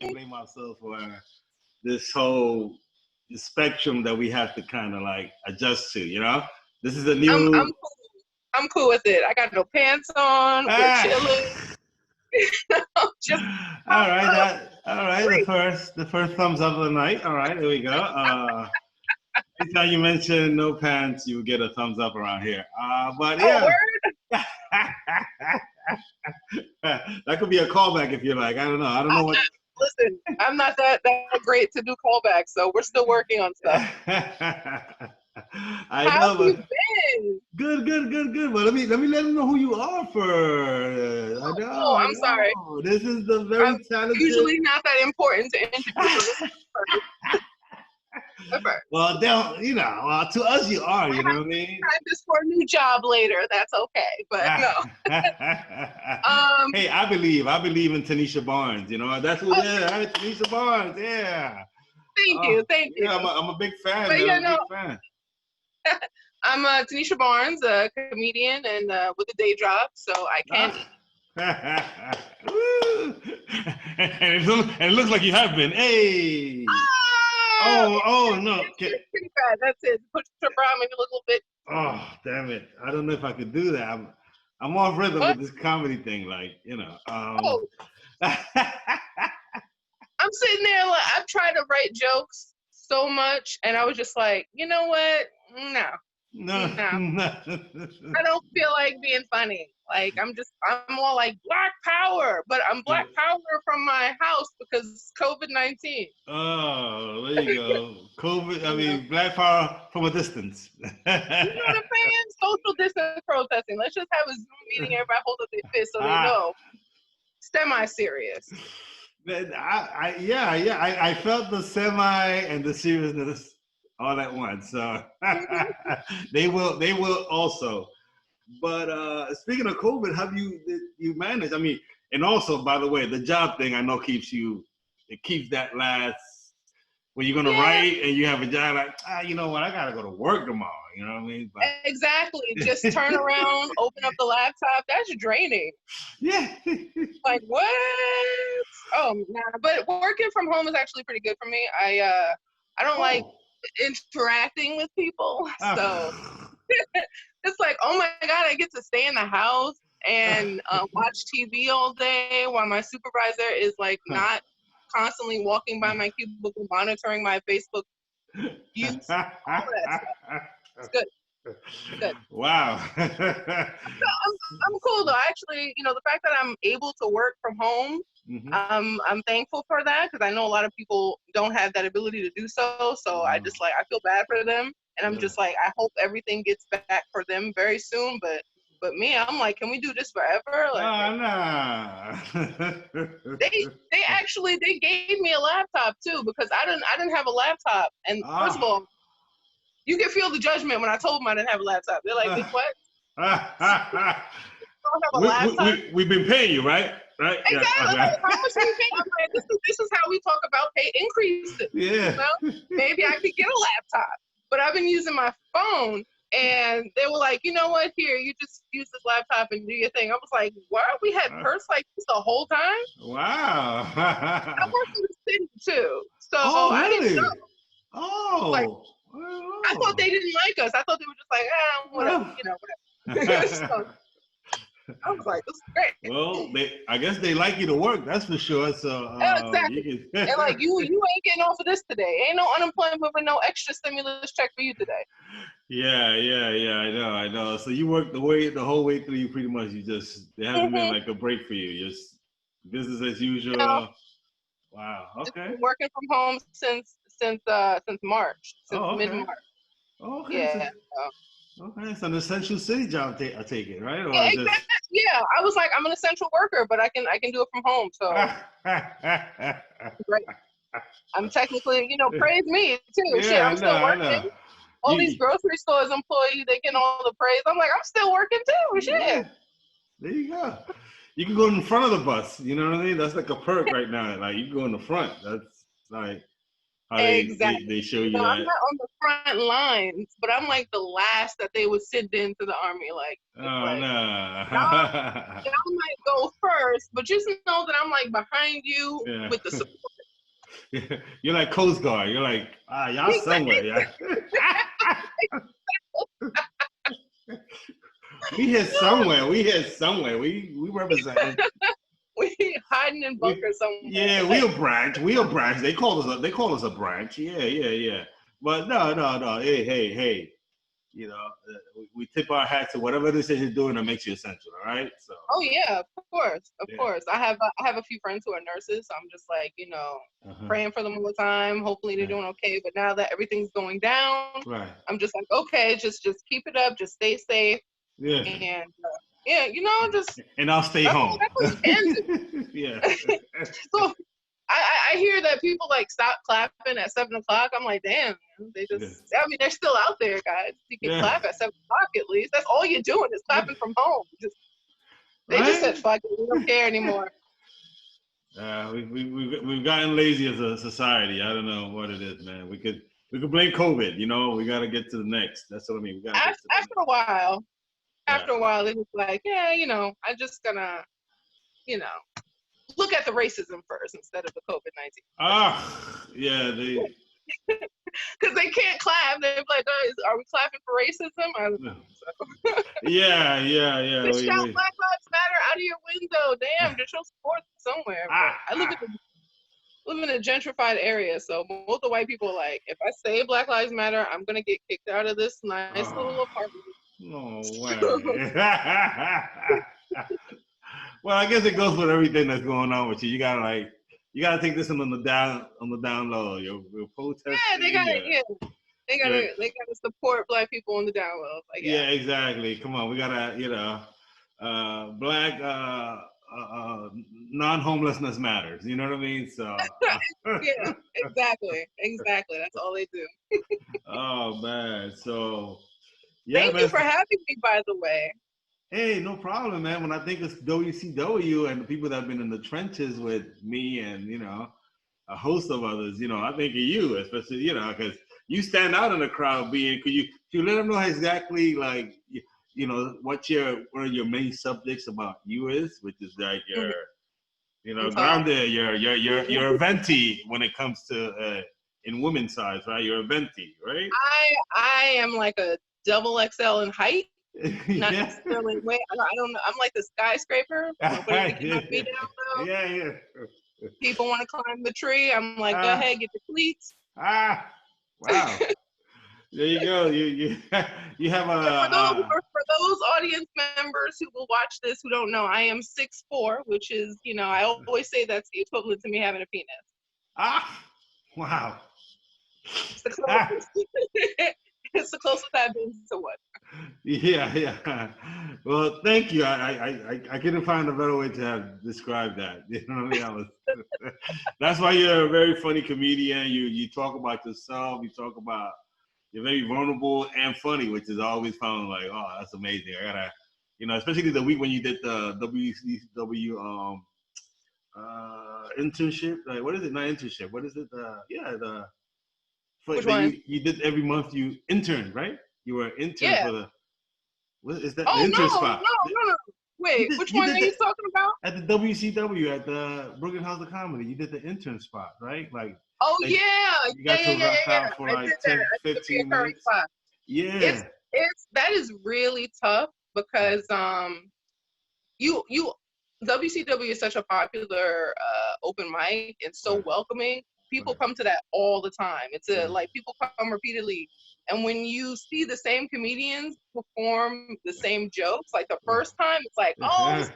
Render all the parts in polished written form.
can't blame ourselves for this whole spectrum that we have to kind of like adjust to. You know, this is a new. I'm cool with it. I got no pants on. We're chilling. Just all right, all right. The first thumbs up of the night. All right, there we go. Anytime you mention no pants, you get a thumbs up around here. But yeah. That could be a callback if you're like, I don't know what. Listen, I'm not that great to do callbacks, so we're still working on stuff. I How know, you been? Good. Well, let me let them know who you are first. I know. Oh, I'm sorry. This is the very talented. Usually not that important to introduce. Well, to us you are. You know what I mean? Practice for a new job later. That's okay, but no. Hey, I believe in Tanisha Barnes. You know, that's who it is. Right? Tanisha Barnes. Yeah. Thank you. Yeah, I'm a big fan. But man. I'm a big fan. I'm Tanisha Barnes, a comedian, and with a day job, so I can't. and it looks like you have been. Hey. Oh no. It's pretty bad. That's it. Put your brow, maybe a little bit. Oh, damn it! I don't know if I could do that. I'm off rhythm with this comedy thing, like I'm sitting there, like, I've tried to write jokes so much, and I was just like, you know what? No. I don't feel like being funny. Like I'm all like Black Power, but I'm Black Power from my house because COVID-19. Oh, there you go. Black Power from a distance. You know what I'm saying? Social distance protesting. Let's just have a Zoom meeting. Everybody hold up their fist so they know. Semi-serious. I felt the semi and the seriousness all at once. So they will also. But speaking of COVID, have you managed? I mean, and also, by the way, the job thing I know keeps that last when you're gonna write and you have a job like, you know what, I gotta go to work tomorrow. You know what I mean? But, exactly. Just turn around, open up the laptop. That's draining. Yeah. Like what? Oh, nah. But working from home is actually pretty good for me. I don't like interacting with people, so. It's like, oh my God, I get to stay in the house and watch TV all day while my supervisor is like not constantly walking by my cubicle monitoring my Facebook use. It's good. Wow. I'm cool though. Actually, the fact that I'm able to work from home, I'm thankful for that because I know a lot of people don't have that ability to do so. So I feel bad for them. And I'm just like, I hope everything gets back for them very soon. But me, I'm like, can we do this forever? Like, nah. they gave me a laptop too because I didn't have a laptop. And first of all, you can feel the judgment when I told them I didn't have a laptop. They're like, what? Don't have a laptop? We've been paying you, right? Right? Exactly. Yeah, okay. Like, how much are you paying? I'm like, this is how we talk about pay increases. Yeah. Maybe I could get a laptop. But I've been using my phone, and they were like, you know what? Here, you just use this laptop and do your thing. I was like, what? We had perks like this the whole time? Wow. I worked in the city, too. So really? I didn't know. Oh. I thought they didn't like us. I thought they were just like, whatever, whatever. So, I was like, this is great. Well, I guess they like you to work, that's for sure. So exactly. They're like, you ain't getting off of this today. Ain't no unemployment with no extra stimulus check for you today. Yeah, I know. So you worked the whole way through. You pretty much there hasn't been like a break for you. Just business as usual. No. Wow. Okay. Been working from home since March, mid-March. Okay. Yeah. Okay, it's an essential city job. I take it, right? Or yeah, exactly. Yeah, I was like, I'm an essential worker, but I can do it from home. So great. I'm technically, praise me too. Yeah, shit, I'm still working. All these grocery stores employees, they get all the praise. I'm like, I'm still working too. Shit. Yeah. There you go. You can go in front of the bus. You know what I mean? That's like a perk right now. Like you can go in the front. That's like how they show you that. I'm not on the front lines, but I'm like the last that they would send into the army. Like, Oh like no. y'all might go first, but just know that I'm like behind you Yeah. with the support. You're like Coast Guard. You're like, y'all somewhere. Yeah. We here somewhere. We here somewhere. We represent. We hiding in bunkers somewhere. Yeah, we a branch. We a branch. They call us a branch. Yeah. But no. Hey. You know, we tip our hats to whatever it is that you're doing that makes you essential. All right. So. Oh yeah, of course. I have a few friends who are nurses. So I'm just like, praying for them all the time. Hopefully they're doing okay. But now that everything's going down, right. I'm just like, okay, just keep it up. Just stay safe. Yeah. And just. And I'll stay home. That's what you can do. Yeah. So I hear that people like stop clapping at 7 o'clock. I'm like, damn, they just. Yeah. I mean, they're still out there, guys. You can clap at 7 o'clock at least. That's all you're doing is clapping from home. They just said, "Fuck it, we don't care anymore." We've gotten lazy as a society. I don't know what it is, man. We could blame COVID. We got to get to the next. That's what I mean. We got to get to after a while. After a while, it was like, I'm just gonna, look at the racism first instead of the COVID-19. Yeah, they. Because they can't clap. They're like, are we clapping for racism? I don't know. So. Yeah. Just shout Black Lives Matter out of your window. Damn, just show support somewhere. I live in a gentrified area, so most of the white people are like, if I say Black Lives Matter, I'm gonna get kicked out of this nice little apartment. No way. Well, I guess it goes with everything that's going on with you. You gotta take this on the down low. You're protesting. Yeah, they gotta support Black people on the down low. Like, yeah, exactly. Come on, we gotta, Black non-homelessness matters. You know what I mean? So. Yeah, exactly. That's all they do. Oh man, so. Yeah, Thank you for having me, by the way. Hey, no problem, man. When I think of WCW and the people that have been in the trenches with me and, a host of others, I think of you, especially, because you stand out in the crowd could you let them know exactly, like, what one of your main subjects about you is, which is like your, grounded, you're a venti when it comes to, in women's size, right? You're a venti, right? I am like a double XL in height. Not necessarily in weight. I don't know. I'm like the skyscraper. Nobody can knock me down though. Yeah. People want to climb the tree. I'm like, go ahead, get the cleats. Wow. There you go. You have a. For those audience members who will watch this who don't know, I am 6'4", which is, I always say that's the equivalent to me having a penis. Wow. It's the closest. It's the closest I've been to one. Yeah. Well, thank you. I couldn't find a better way to have described that. You know what I mean? That's why you're a very funny comedian. You talk about yourself. You talk about, you're very vulnerable and funny, which is always found like, oh, that's amazing. I gotta, especially the week when you did the WCW internship. Like, what is it? Not internship. What is it? Which one? You did every month. You interned, right? You were an intern for the. What is that? Oh, the intern spot. No. Wait, which one are you talking about? At the WCW, at the Brooklyn House of Comedy, you did the intern spot, right? Like. Oh like, yeah. You got to rock out for like 10, 15 minutes. Spot. Yeah. That is really tough because WCW is such a popular open mic and so welcoming. People come to that all the time. It's like people come repeatedly. And when you see the same comedians perform the same jokes, like the first time, it's like, oh,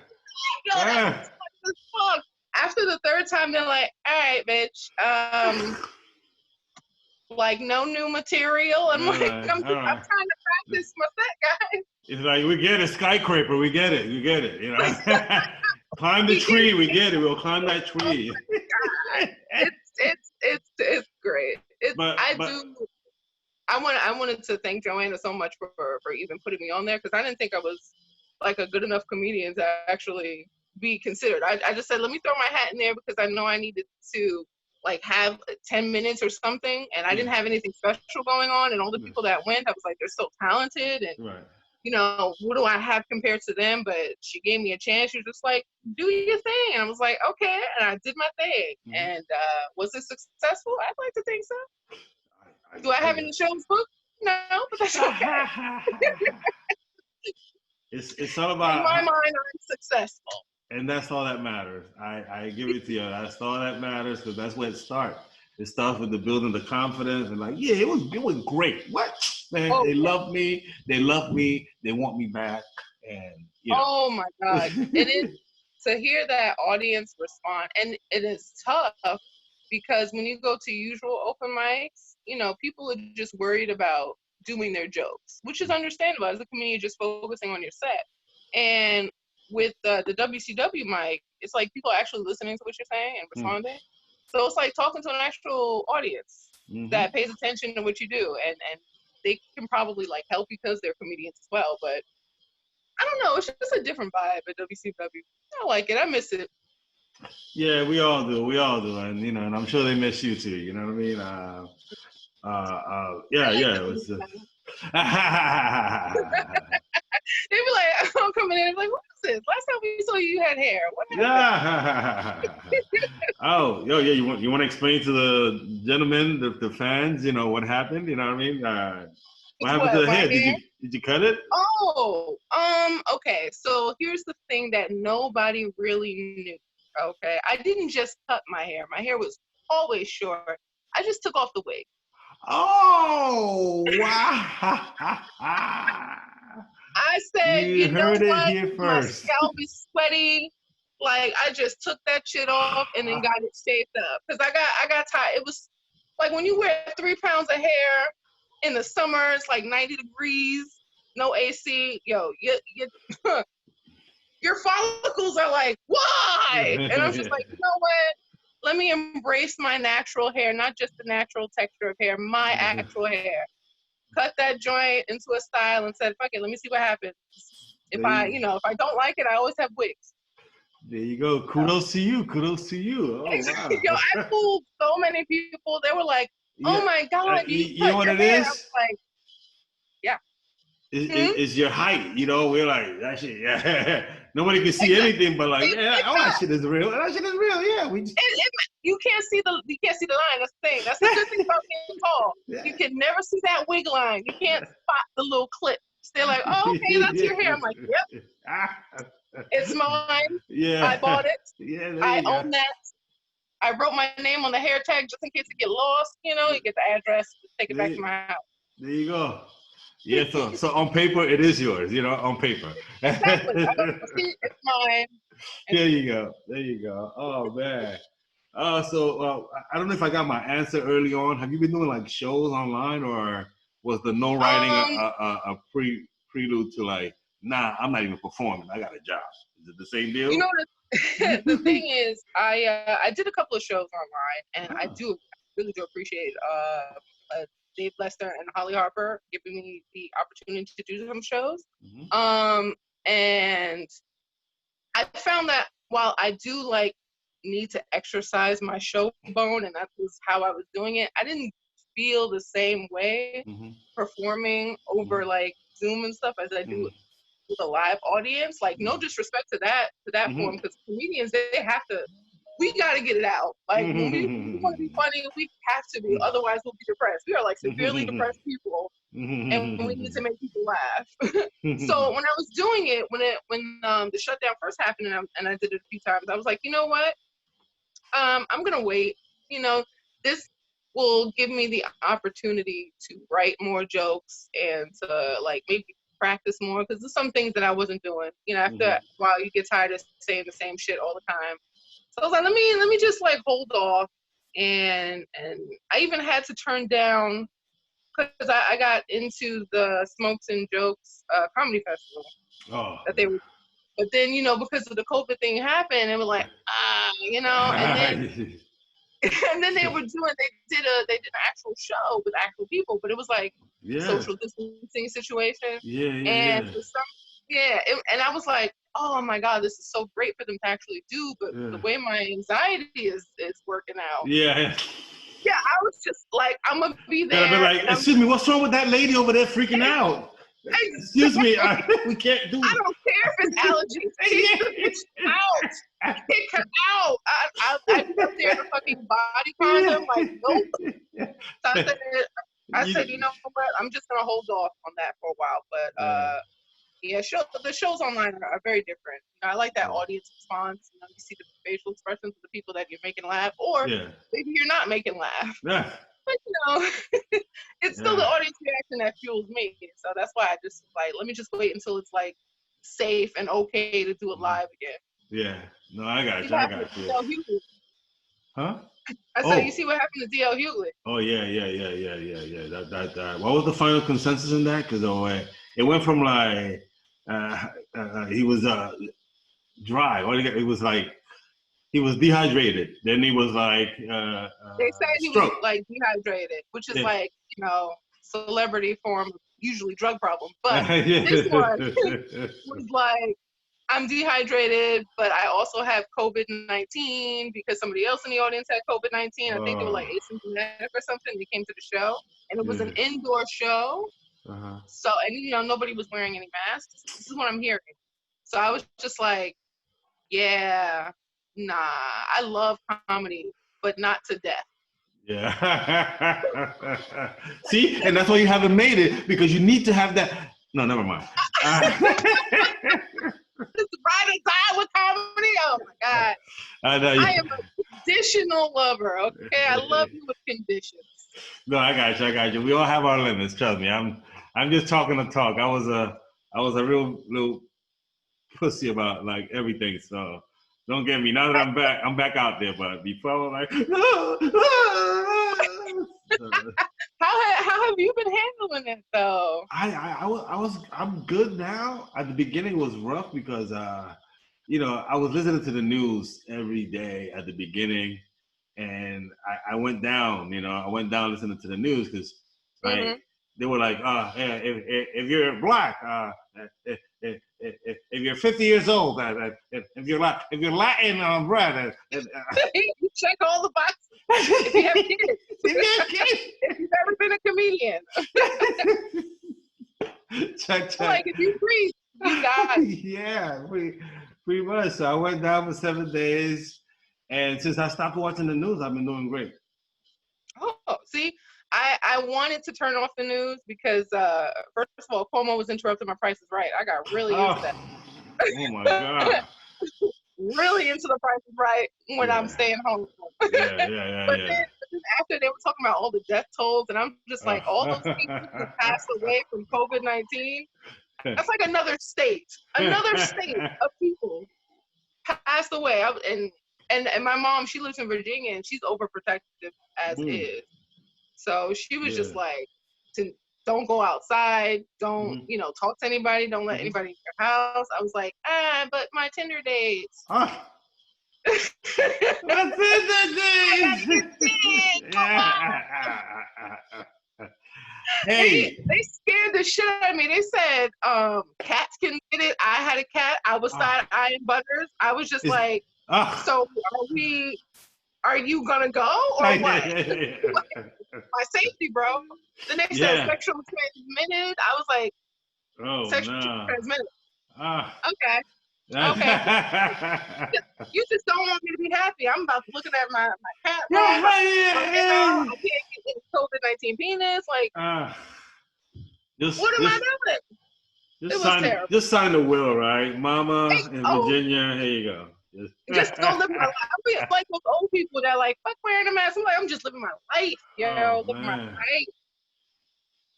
that's fuck. After the third time, they're like, all right, bitch. Like no new material. And I'm trying to practice my set, guys. It's like, we get it, skyscraper, we get it. Climb the tree, we get it. We'll climb that tree. It's great. I wanted to thank Joanna so much for even putting me on there because I didn't think I was like a good enough comedian to actually be considered. I just said, let me throw my hat in there because I know I needed to like have 10 minutes or something, and I didn't have anything special going on, and all the people that went, I was like, they're so talented, and Right. you know, what do I have compared to them? But she gave me a chance. She was just like, do your thing. And I was like, okay. And I did my thing. And was it successful? I'd like to think so. Do I have any shows booked? No, but that's okay. It's all about. In my mind, I'm successful. And that's all that matters. I give it to you. That's all that matters, because that's where it starts. It starts with the building the confidence and like, yeah, it was great. What? Man, they love me. They want me back. And you know. Oh my God. It is to hear that audience respond, and it is tough because when you go to usual open mics, you know, people are just worried about doing their jokes, which is understandable as a comedian, just focusing on your set. And with the WCW mic, it's like people are actually listening to what you're saying and responding. So it's like talking to an actual audience that pays attention to what you do, and they can probably like help you because they're comedians as well. But I don't know, it's just a different vibe at WCW. I like it. I miss it. Yeah, we all do, and you know, and I'm sure they miss you too. You know what I mean? Yeah. It was. They'd be like, I'm coming in, like, what is this? Last time we saw you, you had hair. What happened? Oh, yeah. You want to explain to the gentlemen, the fans, you know what happened? You know what I mean? What happened to the hair? Did you cut it? Oh, okay. So here's the thing that nobody really knew. Okay, I didn't just cut my hair. My hair was always short. I just took off the wig. Oh, wow. I said, you know heard what? It here first. My scalp is sweaty. Like, I just took that shit off and then got it shaped up. Because I got tired. It was like when you wear 3 pounds of hair in the summer, it's like 90 degrees, no AC. Yo, your follicles are like, why? And I'm just like, you know what? Let me embrace my natural hair, not just the natural texture of hair, my actual hair. Cut that joint into a style and said, fuck it, let me see what happens. If I don't like it, I always have wigs. There you go. Kudos to you. Oh, wow. Yo, I fooled so many people. They were like, oh my God, you know what it is? I was like, yeah. It's your height, you know. We're like, that shit, yeah. Nobody can see anything, but like, yeah, all that shit is real. That shit is real, yeah. You can't see the line. That's the thing. That's the good thing about being tall. Yeah. You can never see that wig line. You can't spot the little clip. They're like, oh, okay, that's your hair. I'm like, yep. It's mine. Yeah. I bought it. Yeah, I own that. I wrote my name on the hair tag just in case it get lost. You know, you get the address, take it back to my house. There you go. Yeah, so on paper it is yours, you know, on paper. Exactly. It's mine. There you go. Oh man. So I don't know if I got my answer early on. Have you been doing like shows online, or was the no writing a prelude to like, nah, I'm not even performing. I got a job. Is it the same deal? You know, the thing is, I did a couple of shows online, and I really do appreciate Dave Lester and Holly Harper giving me the opportunity to do some shows. And I found that while I do like need to exercise my show bone, and that was how I was doing it, I didn't feel the same way performing over like Zoom and stuff as I do with a live audience. Like, no disrespect to that form, because comedians, we got to get it out. Like, when we want to be funny, we have to be. Otherwise, we'll be depressed. We are like severely depressed people, and we need to make people laugh. So when I was doing it, when the shutdown first happened, and I did it a few times, I was like, you know what? I'm gonna wait. You know, this will give me the opportunity to write more jokes and to like maybe practice more, because there's some things that I wasn't doing. You know, after a while, you get tired of saying the same shit all the time. So I was like, let me just like hold off, and I even had to turn down, because I got into the Smokes and Jokes comedy festival that they were, but then, you know, because of the COVID thing happened, it was like, you know, and then they did an actual show with actual people, but it was like social distancing situation. And for some, Yeah, and I was like, oh my God, this is so great for them to actually do, but the way my anxiety is working out. Yeah. Yeah, I was just like, I'm gonna be Gotta be there. like, excuse me, what's wrong with that lady over there freaking out? Excuse me, we can't do. I don't care if it's allergies. Kick the bitch out. Kick her out. I put there the fucking body condom. Like, nope. So I said, you know what? I'm just gonna hold off on that for a while. But yeah, the shows online are very different. You know, I like that audience response. You know, you see the facial expressions of the people that you're making laugh, or maybe you're not making laugh. Yeah. But you know, it's still the audience reaction that fuels me. So that's why I just like, let me just wait until it's like safe and okay to do it live again. Yeah. No, I got you. Huh? I said, you see what happened to DL Hughley? Oh yeah. That. What was the final consensus in that? Because it went from like he was dry, or it was like he was dehydrated. Then he was like they said he was like dehydrated, which is like, you know, celebrity form of usually drug problem. But this one was like, I'm dehydrated, but I also have COVID-19 because somebody else in the audience had COVID-19. I think they were like asymptomatic or something. They came to the show, and it was an indoor show. So, and you know, nobody was wearing any masks. This is what I'm hearing. So I was just like, yeah, nah, I love comedy, but not to death. Yeah. See, and that's why you haven't made it, because you need to have that. No, never mind. Ride or die with comedy. Oh my God. I am a conditional lover. Okay, I love you with conditions. No, I got you. We all have our limits. Trust me. I'm just talking the talk. I was a real little pussy about like everything. So don't get me. Now that I'm back out there. But before I was like, how have you been handling it though? I'm good now. At the beginning, it was rough because you know, I was listening to the news every day at the beginning, and I went down. You know, I went down listening to the news because like they were like, if you're black, if you're 50 years old, if you're Latin, bread, you check all the boxes. If you have kids, if you've ever been a comedian, check. Like if you breathe, you got it. Yeah, pretty much. So I went down for 7 days, and since I stopped watching the news, I've been doing great. Oh, see, I wanted to turn off the news because first of all, Cuomo was interrupting my Price is Right. I got really into that. Oh my God. Really into the Price is Right when I'm staying home. But then after they were talking about all the death tolls, and I'm just like, all those people who passed away from COVID-19, that's like another state of people passed away. And my mom, she lives in Virginia, and she's overprotective as is. So she was just like, don't go outside, don't talk to anybody, don't let anybody in your house. I was like, but my Tinder dates. My Tinder dates. Hey, they scared the shit out of me. They said cats can get it. I had a cat. I was side-eyeing Butters. I was just like, so are you gonna go or what? My safety, bro. Then they said sexual transmitted. I was like, sexual transmitted. Okay. You just don't want me to be happy. I'm about to looking at my cat. I can't get COVID-19 penis. Like, what am I doing? Just sign the will, right? Mama in Virginia, here you go. Just go live my life. I'm being like those old people that like, fuck wearing a mask. I'm like, I'm just living my life, living my life.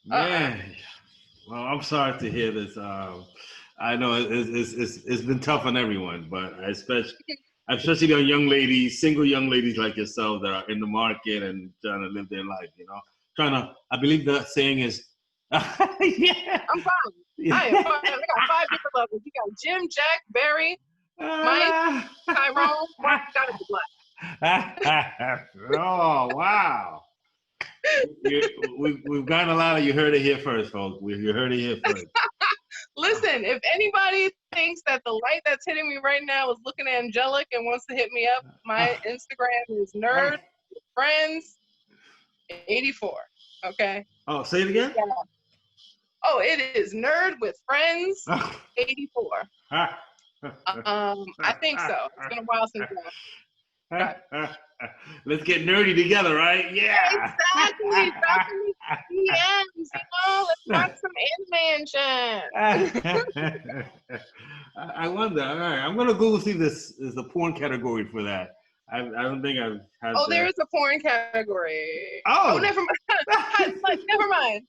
Man. Well, I'm sorry to hear this. I know it's been tough on everyone, but especially on young ladies, single young ladies like yourself that are in the market and trying to live their life, I believe the saying is, I'm fine. I am fine. I got 5 different levels. You got Jim, Jack, Barry, Mike, Tyrone, Mark, gotta be black. Oh, wow. We've gotten a lot of, you heard it here first, folks. You heard it here first. Listen, if anybody thinks that the light that's hitting me right now is looking angelic and wants to hit me up, my Instagram is nerd friends 84. Okay. Oh, say it again. Yeah. Oh, it is nerd with friends 84. I think so. It's been a while since then. Let's get nerdy together, right? Yeah. Exactly. Dropping DMs, let's talk some animation. I wonder. All right, I'm gonna Google see if this is a porn category for that. I don't think I've had. Oh, there is a porn category. Oh, never mind. Never mind.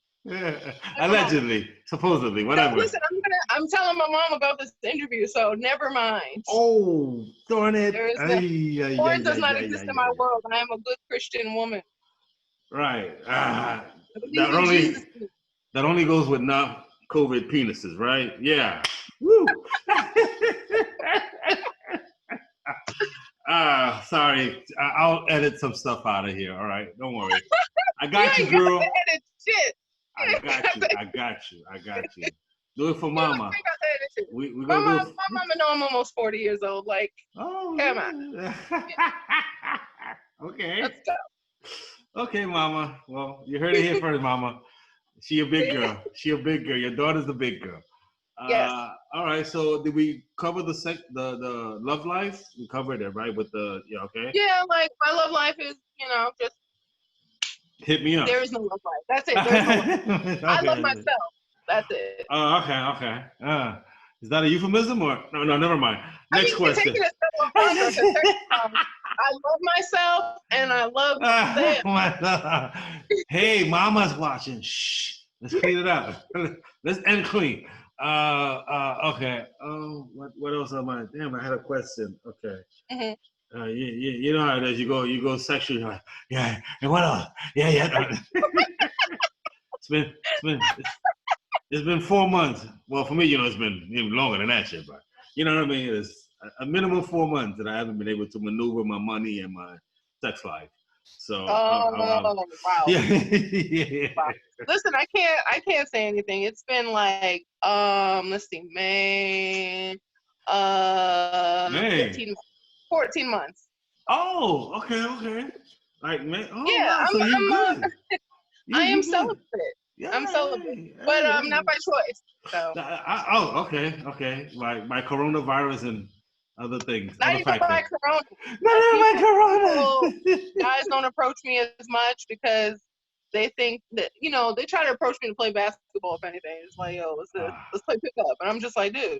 Allegedly, supposedly, whatever. No, listen, I'm telling my mom about this interview, so never mind. Oh, darn it! Porn does not exist in my world. I am a good Christian woman. Right. That only goes with not COVID penises, right? Yeah. Woo. Sorry. I'll edit some stuff out of here. All right. Don't worry. I got you, girl. Edit shit. I got you. Do it for mama. My mama know I'm almost 40 years old. Like, come on. Okay. Let's go. Okay, mama. Well, you heard it here first, mama. She a big girl. Your daughter's a big girl. Yes. All right. So did we cover the love life? We covered it, right? With the okay. Yeah, like my love life is, just hit me up. There is no love life. That's it. There's no love life. Okay. I love myself. That's it. Oh, okay. Is that a euphemism or no? Never mind. Next question. I love myself and I love them. Hey, mama's watching. Shh. Let's clean it up. Let's end clean. Okay. Oh, what else am I? Damn, I had a question. Okay. Mm-hmm. You know how it is. You go sexually. You're like, yeah. And what else? Yeah. It's been 4 months. Well, for me, it's been even longer than that shit. But you know what I mean? It's a minimum 4 months that I haven't been able to maneuver my money and my sex life. So. Wow. Yeah. Wow. Listen, I can't say anything. It's been like let's see, May 14 months. Oh, okay. Like May. Oh, yeah, wow. So you're good. I am celibate. Yeah, I'm celibate, but not by choice. So. Okay. Like by coronavirus and other things. Not even by corona. Not by corona. Guys don't approach me as much because they think that they try to approach me to play basketball. If anything, it's like, yo, let's play pickup, and I'm just like, dude.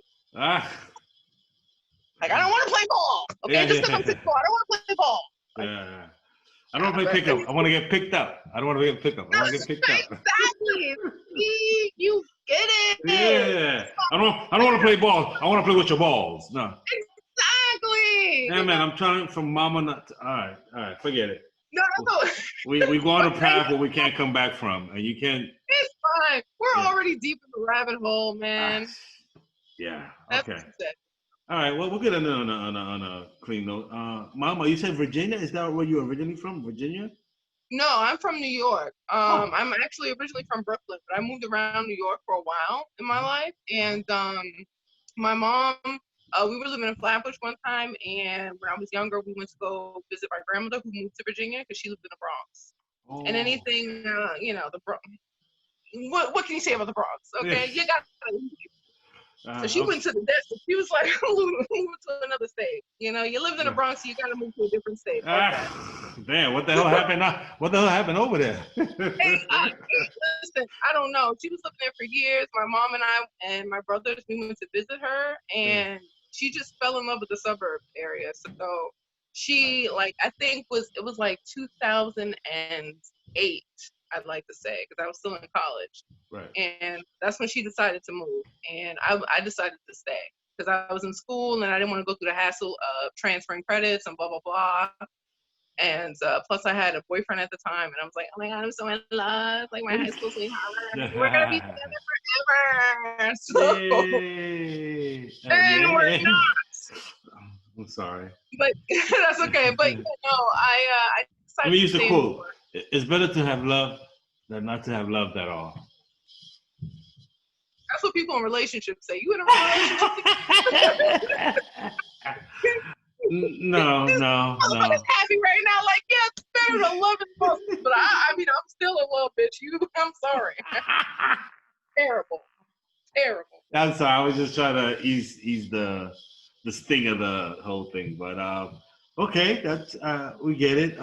Like I don't want to play ball. Okay, just because I'm 6'4", I don't want to play ball. Yeah. I don't want to play pickup. I want to get picked up. I don't want to get picked up. I want to get picked up. Exactly. You get it. Yeah. I don't want to play ball. I want to play with your balls. No. Exactly. Yeah, man. I'm trying from mama not to, all right. Forget it. No. We go on a path where we can't come back from, and you can't. It's fine. We're already deep in the rabbit hole, man. Yeah. That's okay. All right. Well, we'll get on a clean note. Mama, you said Virginia. Is that where you're originally from? Virginia? No, I'm from New York. I'm actually originally from Brooklyn, but I moved around New York for a while in my life. And my mom, we were living in Flatbush one time, and when I was younger, we went to go visit my grandmother who moved to Virginia because she lived in the Bronx. Oh. And anything, the Bronx. What can you say about the Bronx? Okay, you got to leave. So she went to the desert. She was like, move to another state. You lived in the Bronx, so you got to move to a different state. Okay. Damn, what the hell happened? What the hell happened over there? Hey, listen, I don't know. She was living there for years. My mom and I and my brothers, we went to visit her, and she just fell in love with the suburb area. So she, I think it was like 2008. I'd like to say, because I was still in college. Right. And that's when she decided to move. And I decided to stay because I was in school and I didn't want to go through the hassle of transferring credits and blah, blah, blah. And plus I had a boyfriend at the time and I was like, oh my God, I'm so in love. Like my high school sweetheart. We're going to be together forever. So, and we're not. I'm sorry. But that's okay. But I decided we used to quote, it's better to have love than not to have loved at all. That's what people in relationships say. You in a relationship? No. I'm happy right now. Like, yeah, it's better to love and love. But I mean, I'm still in love, bitch. I'm sorry. Terrible. I'm sorry. I was just trying to ease the sting of the whole thing. But okay, that's we get it.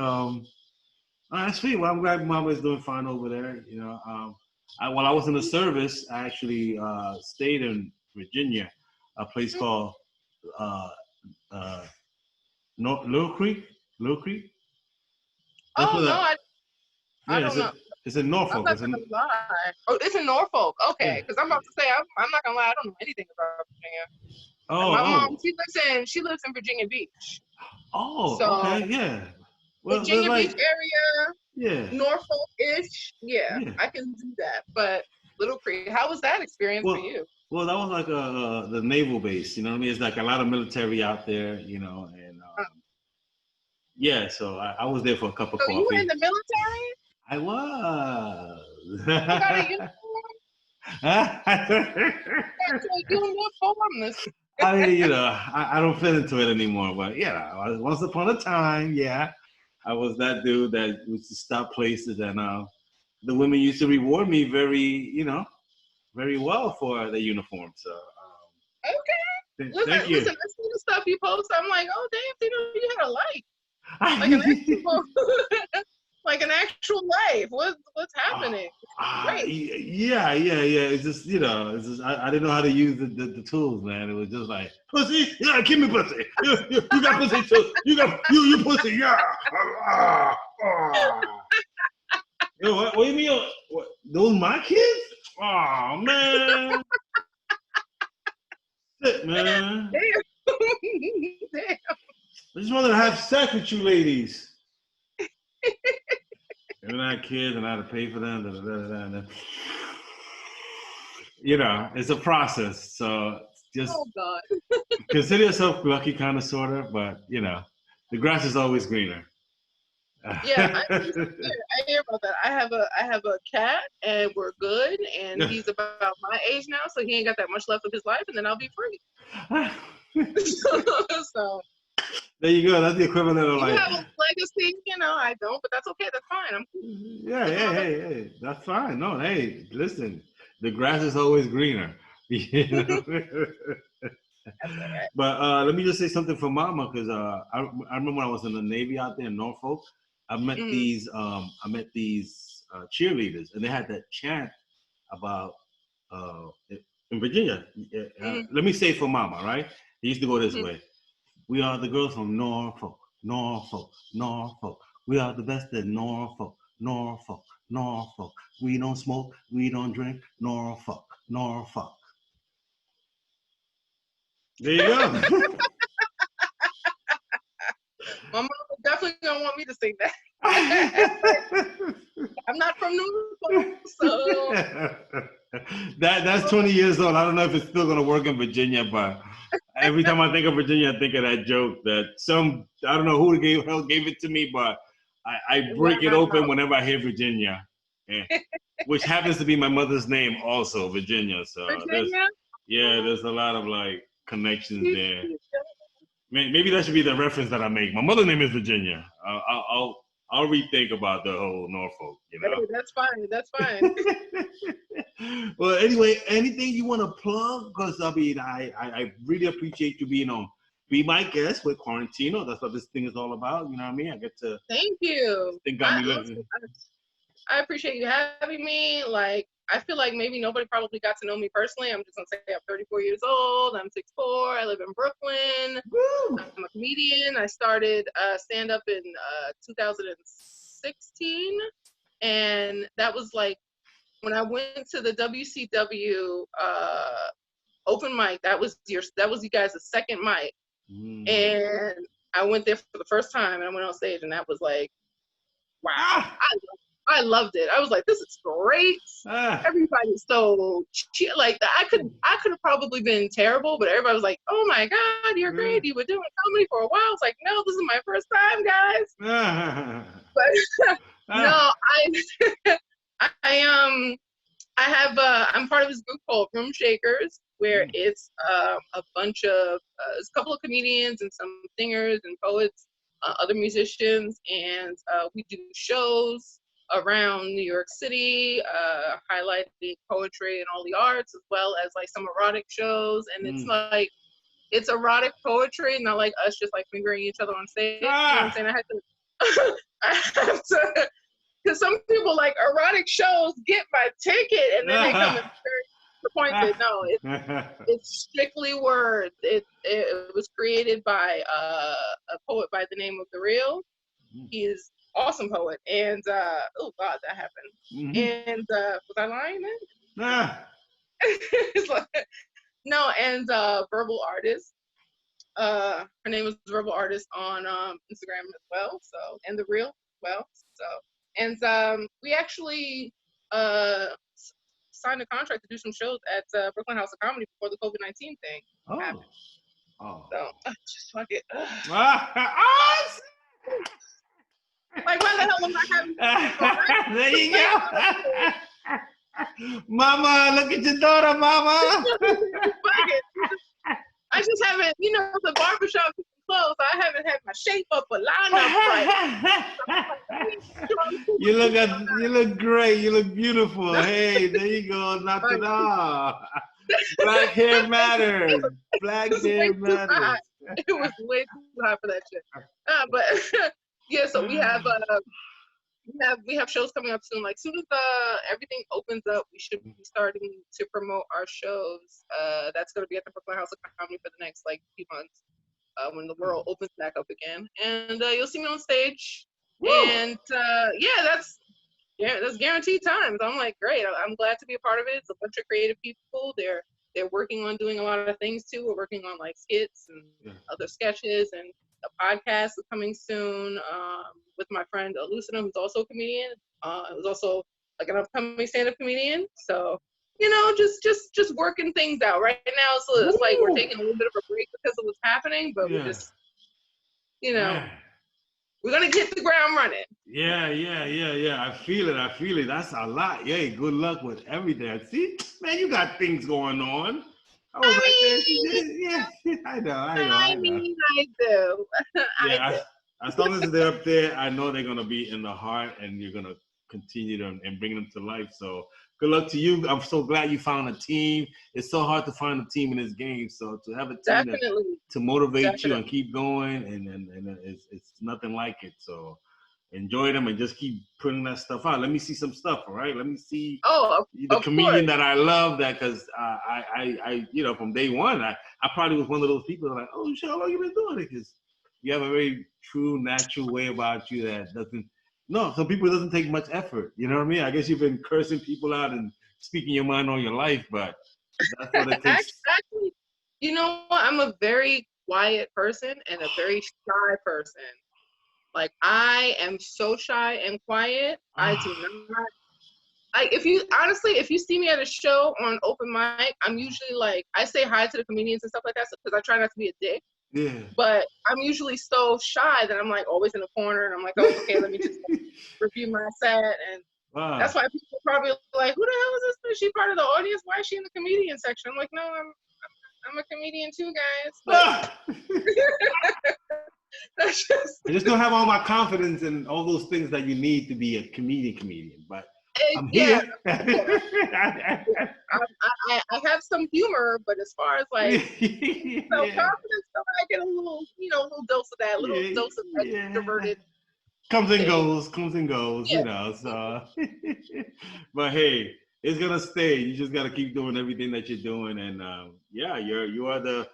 That's sweet. Well, I'm glad Mama's doing fine over there. You know, while I was in the service, I actually stayed in Virginia, a place called uh, Little Creek. Little Creek. That's Oh where no, the I yeah. don't know. It's in I'm Norfolk. not gonna lie. Oh, it's in Norfolk. Yeah. Okay, because I'm about to say I'm not gonna lie. I don't know anything about Virginia. And my mom, Oh. she lives in Virginia Beach. Oh. So Okay. Yeah. Well, there's Virginia Beach like area, yeah. Norfolk-ish. Yeah, Yeah. I can do that. But Little Creek, how was that experience for Well, you? well, that was like the naval base. You know what I mean? It's like a lot of military out there. You know, and yeah. So I was there for a cup of So you were in coffee. the military? I was. What kind of uniform? Uniform this. I mean, you know, I don't fit into it anymore. But yeah, once upon a time, yeah, I was that dude that used to stop places, and the women used to reward me very, you know, very well for the uniform. So Okay. thank Listen, you. I see the stuff you post. I'm like, oh damn, you had a life. Like an actual like an actual life. What's happening? Great. Yeah. It's just, you know, it's just, I didn't know how to use the tools, man. It was just like, pussy, yeah, give me pussy. You got pussy too. You pussy, yeah. Yo, what do you mean? What, those my kids? Oh man. Shit, man. Damn. Damn. I just wanted to have sex with you ladies. And I had kids and I had to pay for them. You know, it's a process. So just consider yourself lucky, kind of, sort of. But, you know, the grass is always greener. Yeah, I hear about that. I have a cat and we're good. And he's about my age now. So he ain't got that much left of his life. And then I'll be free. So. There you go. That's the equivalent of like. You have a legacy, you know. I don't, but that's okay. That's fine. I'm cool. Yeah, hey, that's fine. No, hey, listen, the grass is always greener. You know? But let me just say something for Mama, because I remember when I was in the Navy out there in Norfolk, I met these cheerleaders, and they had that chant about in Virginia. Let me say it for Mama, right? They used to go this way. We are the girls from Norfolk, Norfolk, Norfolk. We are the best at Norfolk, Norfolk, Norfolk. We don't smoke, we don't drink, Norfolk, Norfolk. There you go. My mom definitely don't want me to sing that. I'm not from Norfolk, so. That's 20 years old. I don't know if it's still gonna work in Virginia, but every time I think of Virginia, I think of that joke that I don't know who gave it to me, but I break it open whenever I hear Virginia, which happens to be my mother's name also, Virginia. So Virginia? there's a lot of like connections there. Maybe that should be the reference that I make. My mother's name is Virginia. I'll rethink about the whole Norfolk. You know. Hey, that's fine. That's fine. Well, anyway, anything you want to plug? Because I mean, I really appreciate you being on Be My Guest with Quarantino. That's what this thing is all about. You know what I mean? I get to. Thank you. I appreciate you having me. Like, I feel like maybe nobody probably got to know me personally. I'm just gonna say I'm 34 years old. I'm 6'4". I live in Brooklyn. Woo! I'm a comedian. I started stand up in 2016, and that was like when I went to the WCW open mic. That was you guys' second mic, and I went there for the first time, and I went on stage, and that was like, wow. I loved it. I was like, this is great. Everybody's so chill. Like, I could have probably been terrible, but everybody was like, oh my God, you're great. You were doing comedy for a while. I was like, no, this is my first time, guys. But no, I'm part of this group called Room Shakers, where it's a bunch of, it's a couple of comedians and some singers and poets, other musicians, and we do shows around New York City, highlighting poetry and all the arts, as well as like some erotic shows. And it's like, it's erotic poetry, not like us just like fingering each other on stage. You know what I'm saying? I have to, because some people like erotic shows, get my ticket, and then they come and very disappointed. No, it's strictly words. It was created by a poet by the name of The Real. He is awesome poet, and oh god, that happened. And was I lying then? It's like, no, and verbal artist. Her name is Verbal Artist on Instagram as well. So, and The Real as well. So, and we actually signed a contract to do some shows at Brooklyn House of Comedy before the COVID-19 thing happened. Oh. So, just fucking. Like, why the hell am I having? There you go. Mama, look at your daughter, Mama. I just haven't, you know, the barbershop is closed. I haven't had my shape up or line up right. You look great. You look beautiful. Hey, there you go. Not at all. Black hair matters. Black hair matters. It was way too hot for that shit. But yeah, so we have shows coming up soon. Like, soon as everything opens up, we should be starting to promote our shows. That's going to be at the Brooklyn House of Comedy for the next like few months, when the world opens back up again. And you'll see me on stage. Woo! And yeah, that's guaranteed times. I'm like, great. I'm glad to be a part of it. It's a bunch of creative people. They're working on doing a lot of things too. We're working on like skits and other sketches, and a podcast is coming soon with my friend Lucina, who's also a comedian. Who's also like an upcoming stand-up comedian. So, you know, just working things out. Right now, it's like we're taking a little bit of a break because of what's happening, but we're just, you know, we're gonna hit the ground running. Yeah. I feel it. That's a lot. Yeah, good luck with everything. See, man, you got things going on. I know. I mean, I do. Yeah, as long as they're up there, I know they're gonna be in the heart, and you're gonna continue them and bring them to life. So good luck to you. I'm so glad you found a team. It's so hard to find a team in this game. So to have a team to motivate you and keep going, and it's nothing like it. So enjoy them and just keep putting that stuff out. Let me see some stuff, all right? Let me see the comedian that I love, that because I you know, from day one, I probably was one of those people that are like, oh shit, how long you been doing it? Because you have a very true, natural way about you that doesn't, some people, it doesn't take much effort. You know what I mean? I guess you've been cursing people out and speaking your mind all your life, but that's what it takes. Actually, you know what? I'm a very quiet person and a very shy person. Like, I am so shy and quiet. I do not. If you see me at a show on open mic, I'm usually like, I say hi to the comedians and stuff like that because I try not to be a dick. Yeah. But I'm usually so shy that I'm like always in the corner, and I'm like, oh, okay, let me just review my set. And that's why people are probably like, who the hell is this? Is she part of the audience? Why is she in the comedian section? I'm like, no, I'm a comedian too, guys. But I just don't have all my confidence and all those things that you need to be a comedian, but I'm here. I have some humor, but as far as like self-confidence, I get a little dose of that, dose of extroverted. Comes and goes, you know. So, but hey, it's gonna stay. You just gotta keep doing everything that you're doing, and you are the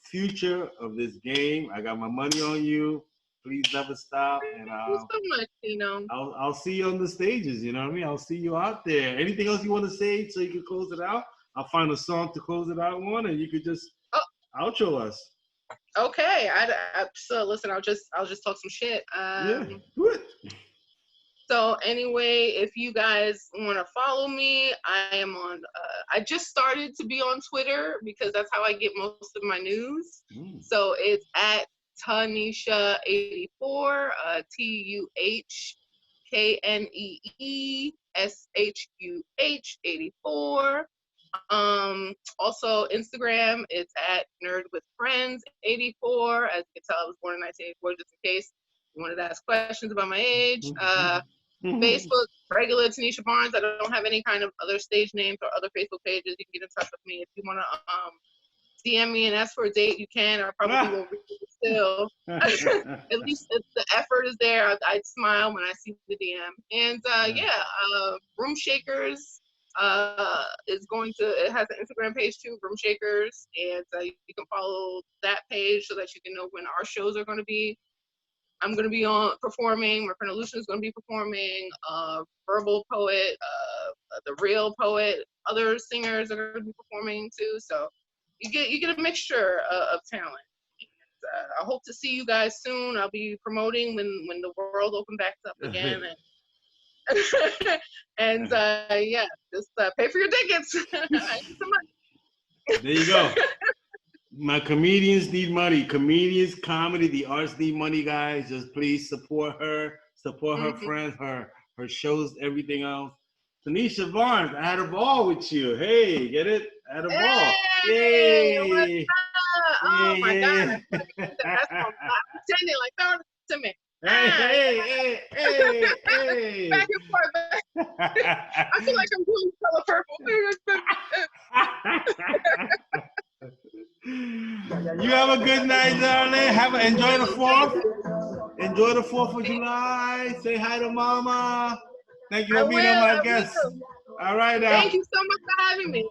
future of this game. I got my money on you. Please never stop. And Thank you so much, you know. I'll see you on the stages. You know what I mean? I'll see you out there. Anything else you want to say so you can close it out? I'll find a song to close it out on, and you could just outro us. Okay. So listen, I'll just talk some shit. Do it. So anyway, if you guys want to follow me, I am on. I just started to be on Twitter because that's how I get most of my news. So it's at Tanisha 84, KNEESHUH84. Also Instagram, it's at Nerd with Friends 84. As you can tell, I was born in 1984, just in case you wanted to ask questions about my age. Facebook, regular Tanisha Barnes. I don't have any kind of other stage names or other Facebook pages. You can get in touch with me if you want to DM me and ask for a date. You can. I probably will read it still. At least the effort is there. I'd smile when I see the DM. And Room Shakers is going to. It has an Instagram page too, Room Shakers, and you can follow that page so that you can know when our shows are going to be. I'm going to be performing. My friend Lucian is going to be performing. Verbal Poet, the Real Poet, other singers are going to be performing too. So you get a mixture of talent. And, I hope to see you guys soon. I'll be promoting when the world opens back up again. And just pay for your tickets. I need some money. There you go. My comedians need money. Comedians, comedy, the arts need money, guys. Just please support her, support her friends, her shows, everything else. Tanisha Barnes, I had a ball with you. Hey, get it? I had a ball. Yay! Oh my God! That's I'm pretending like throw it to me. Hey! Back and forth. I feel like I'm doing color purple. You have a good night, darling. Enjoy the 4th. Enjoy the 4th of July. Say hi to Mama. Thank you for being on my guest. All right, now. Thank you so much for having me.